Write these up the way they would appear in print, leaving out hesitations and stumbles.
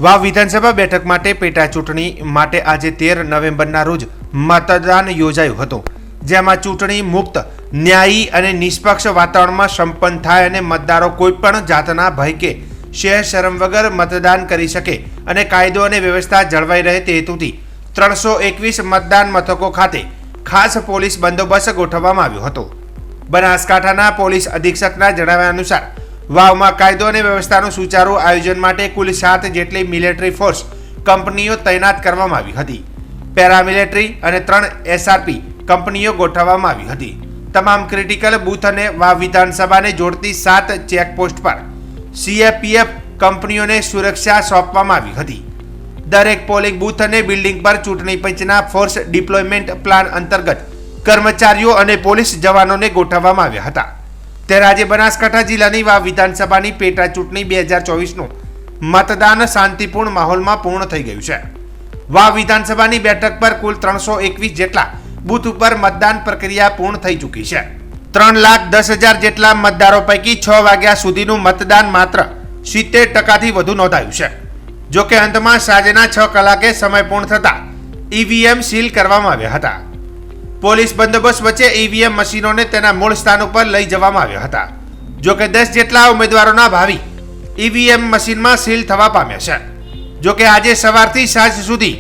વાવ વિધાનસભા બેઠક માટે પેટા ચૂંટણી માટે આજે 13 નવેમ્બરના રોજ મતદાન યોજાયું હતું, જેમાં ચૂંટણી મુક્ત, ન્યાયી અને નિષ્પક્ષ વાતાવરણમાં સંપન્ન થાય અને મતદારો કોઈપણ જાતના ભય કે શરમ વગર મતદાન કરી શકે અને કાયદો અને વ્યવસ્થા જળવાઈ રહે તે હેતુથી 321 મતદાન મથકો ખાતે ખાસ પોલીસ બંદોબસ્ત ગોઠવવામાં આવ્યો હતો। બનાસકાંઠાના પોલીસ અધિક્ષકના જણાવ્યા અનુસાર વાવમાં કાયદો અને વ્યવસ્થાનું સુચારુ આયોજન માટે કુલ 7 જેટલી મિલિટરી ફોર્સ કંપનીઓ તૈનાત કરવામાં આવી હતી। પેરામિલિટરી અને 3 SRP કંપનીઓ ગોઠવવામાં આવી હતી। તમામ ક્રિટિકલ બૂથ અને વાવ વિધાનસભાને જોડતી 7 ચેકપોસ્ટ પર CFPF કંપનીઓને સુરક્ષા સોંપવામાં આવી હતી। દરેક પોલિંગ બૂથ અને બિલ્ડિંગ પર ચૂંટણી પંચના ફોર્સ ડિપ્લોયમેન્ટ પ્લાન અંતર્ગત કર્મચારીઓ અને પોલીસ જવાનોને ગોઠવવામાં આવ્યા હતા। ત્યારે આજે બનાસકાંઠા જિલ્લાની વાવ વિધાનસભાની પેટા ચૂંટણી 2024નું મતદાન શાંતિપૂર્ણ માહોલમાં પૂર્ણ થઈ ગયું છે। વાવ વિધાનસભાની બેઠક પર કુલ 321 જેટલા બૂથ ઉપર મતદાન પ્રક્રિયા પૂર્ણ થઈ ચૂકી છે। 3,10,000 જેટલા મતદારો પૈકી 6 વાગ્યા સુધીનું મતદાન માત્ર 70% વધુ નોંધાયું છે। જો કે અંતમાં સાંજના 6 કલાકે સમય પૂર્ણ થતા EVM સીલ કરવામાં આવ્યા હતા। પોલીસ બંદોબસ્ત વચ્ચે EVM મશીનોને તેના મૂળ સ્થાન ઉપર લઈ જવામાં આવ્યા હતા। જો કે 10 જેટલા ઉમેદવારોના ભાવિ EVM મશીનમાં સીલ થવા પામ્યા છે। જો કે આજે સવારથી સાંજ સુધી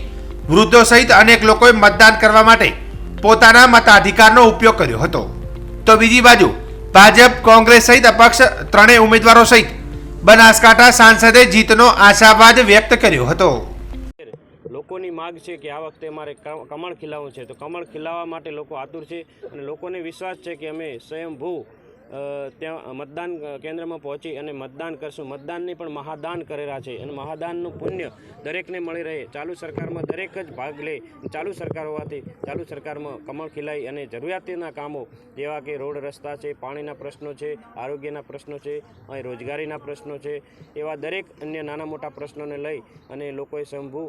વૃદ્ધો સહિત અનેક લોકોએ મતદાન કરવા માટે પોતાના મતાધિકારનો ઉપયોગ કર્યો હતો। તો બીજી બાજુ ભાજપ, કોંગ્રેસ સહિત અપક્ષ ત્રણેય ઉમેદવારો સહિત બનાસકાંઠા સાંસદે જીતનો આશાવાદ વ્યક્ત કર્યો હતો। લોકોની માગ છે કે આ વખતે અમારે કમળ ખીલાવવું છે, તો કમળ ખીલાવવા માટે લોકો આતુર છે અને લોકોને વિશ્વાસ છે કે અમે સ્વયંભૂ ત્યાં મતદાન કેન્દ્રમાં પહોંચી અને મતદાન કરશું। મતદાનની પણ મહાદાન કરેલા છે અને મહાદાનનું પુણ્ય દરેકને મળી રહે। ચાલુ સરકારમાં દરેક જ ભાગ લે। ચાલુ સરકાર હોવાથી ચાલુ સરકારમાં કમળ ખીલાઈ અને જરૂરિયાતના કામો જેવા કે રોડ રસ્તા છે, પાણીના પ્રશ્નો છે, આરોગ્યના પ્રશ્નો છે, અહીં રોજગારીના પ્રશ્નો છે, એવા દરેક અન્ય નાના મોટા પ્રશ્નોને લઈ અને લોકોએ સ્વયંભૂ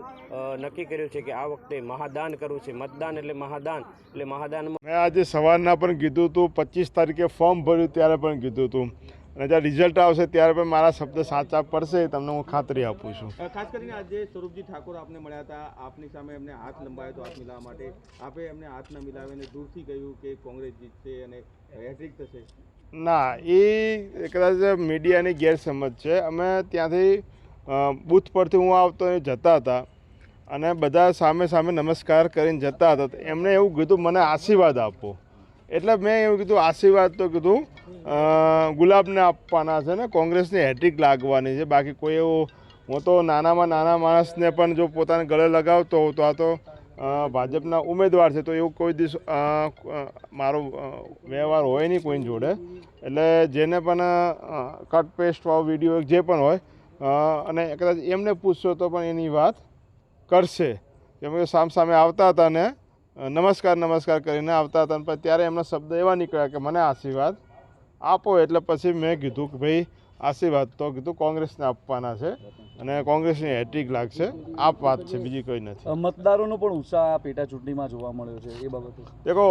નક્કી કર્યું છે કે આ વખતે મહાદાન કરવું છે। મતદાન એટલે મહાદાન, એટલે મહાદાનમાં મેં આજે સવારના પણ કીધું હતું, 25 તારીખે ફોર્મ ભર્યું ત્યારે પણ કીધું હતું અને જ્યારે રિઝલ્ટ આવશે ત્યારે પણ મારા શબ્દ સાચા પડશે, તમને હું ખાતરી આપું છું। ખાસ કરીને આજે સ્વરૂપજી ઠાકોર આપને મળ્યા હતા, આપની સામે એમને હાથ લંબાવ્યો હતો હાથ મિલાવવા માટે, આપે એમને હાથ ન મિલાવીને દૂરથી કહ્યું કે કોંગ્રેસ જીતશે અને હેટ્રિક થશે। ના, એ કદાચ મીડિયાની ગેરસમજ છે। અમે ત્યાંથી બૂથ પરથી હું આવતો એ જતા હતા અને બધા સામે સામે નમસ્કાર કરીને જતા હતા। એમણે એવું કીધું મને આશીર્વાદ આપો, એટલે મેં એવું કીધું આશીર્વાદ તો કીધું ગુલાબને આપવાના છે ને કોંગ્રેસની હેટ્રિક લાગવાની છે। બાકી કોઈ એવું, હું તો નાનામાં નાના માણસને પણ જો પોતાને ગળે લગાવતો હોઉં તો આ તો ભાજપના ઉમેદવાર છે, તો એવું કોઈ દિવસ મારો વ્યવહાર હોય નહીં કોઈની જોડે। એટલે જેને પણ કટ પેસ્ટ વાળો વિડીયો જે પણ હોય અને કદાચ એમને પૂછશો તો પણ એની વાત કરશે। કેમ કે સામે આવતા હતા ને નમસ્કાર કરીને આવતા હતા, પણ ત્યારે એમના શબ્દ એવા નીકળ્યા કે મને આશીર્વાદ આપો। એટલે પછી મેં કીધું કે ભાઈ આશીર્વાદ તો કીધું કોંગ્રેસને આપવાના છે અને કોંગ્રેસની હેટ્રિક લાગશે, આ વાત છે, બીજી કોઈ નથી। મતદારોનો પણ ઉત્સાહ પેટા ચૂંટણીમાં જોવા મળ્યો છે, એ બાબતે દેખો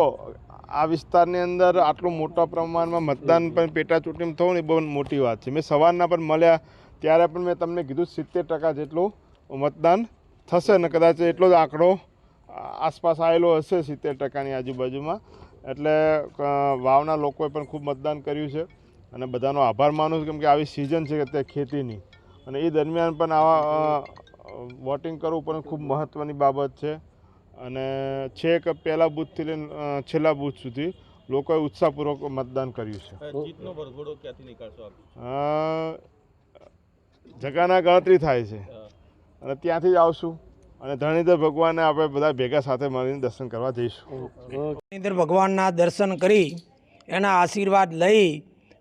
આ વિસ્તારની અંદર આટલું મોટા પ્રમાણમાં મતદાન પણ પેટા ચૂંટણીમાં થવું ને બહુ મોટી વાત છે। મેં સવારના પણ મળ્યા ત્યારે પણ મેં તમને કીધું 70% જેટલું મતદાન થશે ને કદાચ એટલો જ આંકડો આસપાસ આવેલો હશે 70%ની આજુબાજુમાં। એટલે વાવના લોકોએ પણ ખૂબ મતદાન કર્યું છે અને બધાનો આભાર માનું છું, કેમ કે આવી સિઝન છે અત્યારે ખેતીની અને એ દરમિયાન પણ આવા વોટિંગ કરવું પણ ખૂબ મહત્ત્વની બાબત છે। અને છેક પહેલા બૂથથી લઈને છેલ્લા બૂથ સુધી લોકોએ ઉત્સાહપૂર્વક મતદાન કર્યું છે। જીતનો ભરઘોડો ક્યાંથી નીકાળશો આપ? જગાના ગણતરી થાય છે અને ત્યાંથી જ આવશું અને ધરણીધર ભગવાનને આપણે બધા ભેગા સાથે મળીને દર્શન કરવા જઈશું। ધરણીધર ભગવાનના દર્શન કરી એના આશીર્વાદ લઈ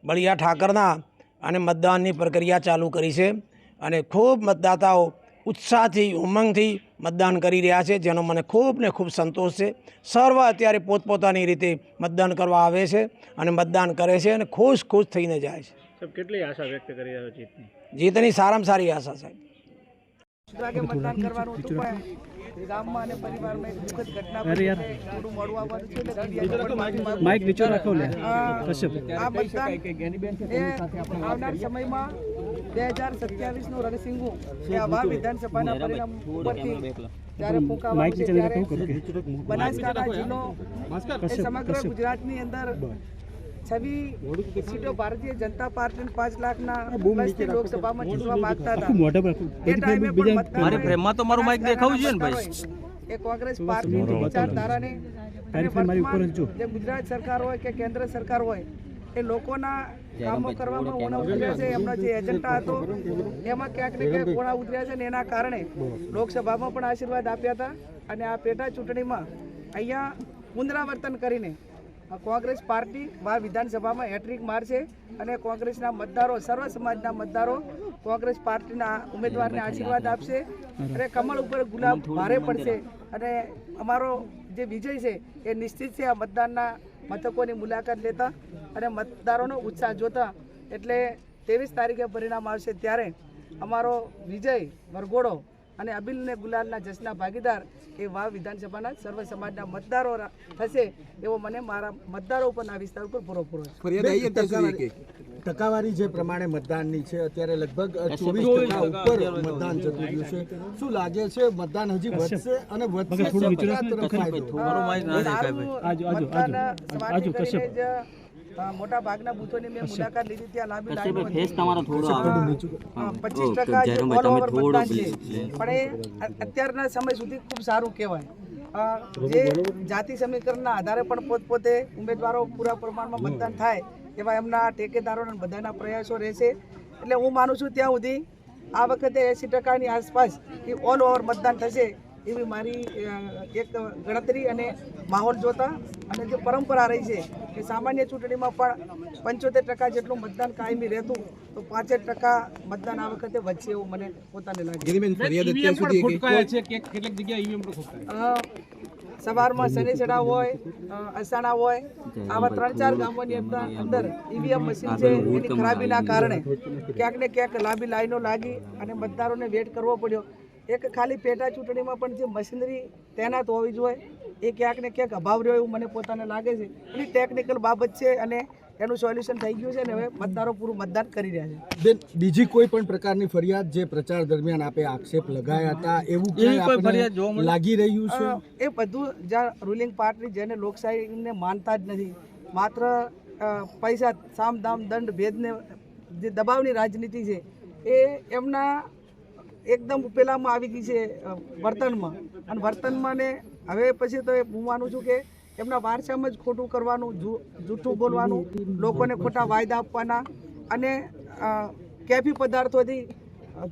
બળિયા ઠાકરના અને મતદાનની પ્રક્રિયા ચાલુ કરી છે અને ખૂબ મતદાતાઓ ઉત્સાહથી ઉમંગથી મતદાન કરી રહ્યા છે, જેનો મને ખૂબ ને ખૂબ સંતોષ છે। સર્વ અત્યારે પોતપોતાની રીતે મતદાન કરવા આવે છે અને મતદાન કરે છે અને ખુશ થઈને જાય છે। સાહેબ કેટલી આશા વ્યક્ત કરી રહ્યા છો જીતની? જીતની સારામાં સારી આશા સાહેબ। મતદાન કરવાનું હતું પણ ગામમાં અને પરિવારમાં એક દુઃખદ ઘટના બની છે. થોડું મોડું આવવાનું છે એટલે મીડિયાને પણ માઇક નીચે રાખો લે. આ મતદાન એ આવનાર સમયમાં 2027 નું રણસિંગુ એ આવા વિધાનસભાના પરિણામ ઉપરથી જ્યારે ફૂંકાવાનું છે ત્યારે બનાસકાંઠા જિલ્લો એ સમગ્ર ગુજરાતની અંદર 26 સીટો ભારતીય જનતા પાર્ટી 5 લાખના પ્લસથી લોકસભામાં જીતવા માંગતા હતા. એ ટાઈમે પણ મતદાન એ કોંગ્રેસ પાર્ટીની વિચારધારાને અને વર્તમાન જે ગુજરાત સરકાર હોય કે કેન્દ્ર સરકાર હોય એ લોકોના કામો કરવામાં ઓણા ઉતર્યા છે. એમનો જે એજન્ડા હતો એમાં ક્યાંક ને ક્યાંક ઓણા ઉતર્યા છે ને એના કારણે લોકસભામાં પણ આશીર્વાદ આપ્યા હતા. અને આ પેટા ચૂંટણીમાં અહીંયા પુનરાવર્તન કરીને કોંગ્રેસ પાર્ટી વિધાનસભામાં હેટ્રિક મારશે અને કોંગ્રેસના મતદારો સર્વ સમાજના મતદારો કોંગ્રેસ પાર્ટીના ઉમેદવારને આશીર્વાદ આપશે અને કમળ ઉપર ગુલાબ ભારે પડશે અને અમારો જે વિજય છે એ નિશ્ચિત છે. આ મતદાનના મથકોની મુલાકાત લેતા અને મતદારોનો ઉત્સાહ જોતા એટલે 23 તારીખે પરિણામ આવશે ત્યારે અમારો વિજય વરઘોડો અને અબિલ ને ગુલાલના જશના ભાગીદાર એ વાવ વિધાનસભાના સર્વ સમાજના મતદારો થશે એવો મને મારા મતદારો ઉપરના વિસ્તાર ઉપર પૂરો ટકાવારી જે પ્રમાણે મતદાનની છે અત્યારે લગભગ 24% ઉપર મતદાન જતું રહ્યું છે. શું લાગે છે મતદાન હજી વધશે અને વધશે મોટા ભાગના બૂથોની મેં મુલાકાત લીધી. ત્યાં લાંબી લાઈનો હતી. 25% જે ઓલ ઓવર મતદાન છે પણ એ અત્યારના સમય સુધી ખૂબ સારું કહેવાય. જે જાતિ સમીકરણના આધારે પણ પોતપોતે ઉમેદવારો પૂરા પ્રમાણમાં મતદાન થાય એવા એમના ટેકેદારોના બધાના પ્રયાસો રહેશે. એટલે હું માનું છું ત્યાં સુધી આ વખતે 80%ની આસપાસ એ ઓલ ઓવર મતદાન થશે એવી મારી એક ગણતરી અને માહોલ જોતા અને જે પરંપરા રહી છે કે સામાન્ય ચૂંટણીમાં પણ 75% જેટલું મતદાન કાયમી રહેતું તો 65% મતદાન આ વખતે વધશે એવું મને પોતાને લાગે. સવારમાં શનિસડા હોય અસાણા હોય આવા 3-4 ગામોની અંદર ઈવીએમ મશીન છે એની ખરાબીના કારણે ક્યાંક ને ક્યાંક લાંબી લાઈનો લાગી અને મતદારોને વેટ કરવો પડ્યો. એક ખાલી પેટા ચૂંટણીમાં પણ જે મશીનરી તૈનાત હોવી જોઈએ એ ક્યાંક ને ક્યાંક અભાવ રહ્યો એવું મને પોતાને લાગે છે. એની ટેકનિકલ બાબત છે અને એનું સોલ્યુશન થઈ ગયું છે ને હવે મતદારો પૂરું મતદાન કરી રહ્યા છે. બેન બીજી કોઈ પણ પ્રકારની ફરિયાદ જે પ્રચાર દરમિયાન આપે આક્ષેપ લગાયા હતા એવું ક્યાંય લાગી રહ્યું છે? એ બધું જ્યાં રૂલિંગ પાર્ટી જેને લોકશાહીને માનતા જ નથી, માત્ર પૈસા સામ દામ દંડ ભેદને જે દબાવની રાજનીતિ છે એ એમના એકદમ ઉપેલામાં આવી ગઈ છે વર્તનમાં. અને વર્તનમાં ને હવે પછી તો હું માનું છું કે એમના વારસામાં જ ખોટું કરવાનું, જૂઠું બોલવાનું, લોકોને ખોટા વાયદા આપવાના અને કેફી પદાર્થોથી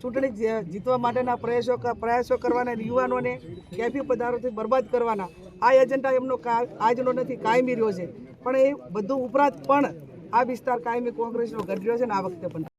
ચૂંટણી જીતવા માટેના પ્રયાસો કરવાના, યુવાનોને કેફી પદાર્થોથી બરબાદ કરવાના આ એજન્ડા એમનો આજનો નથી, કાયમી રહ્યો છે. પણ એ બધું ઉપરાંત પણ આ વિસ્તાર કાયમી કોંગ્રેસનો ગઢ રહ્યો છે ને આ વખતે પણ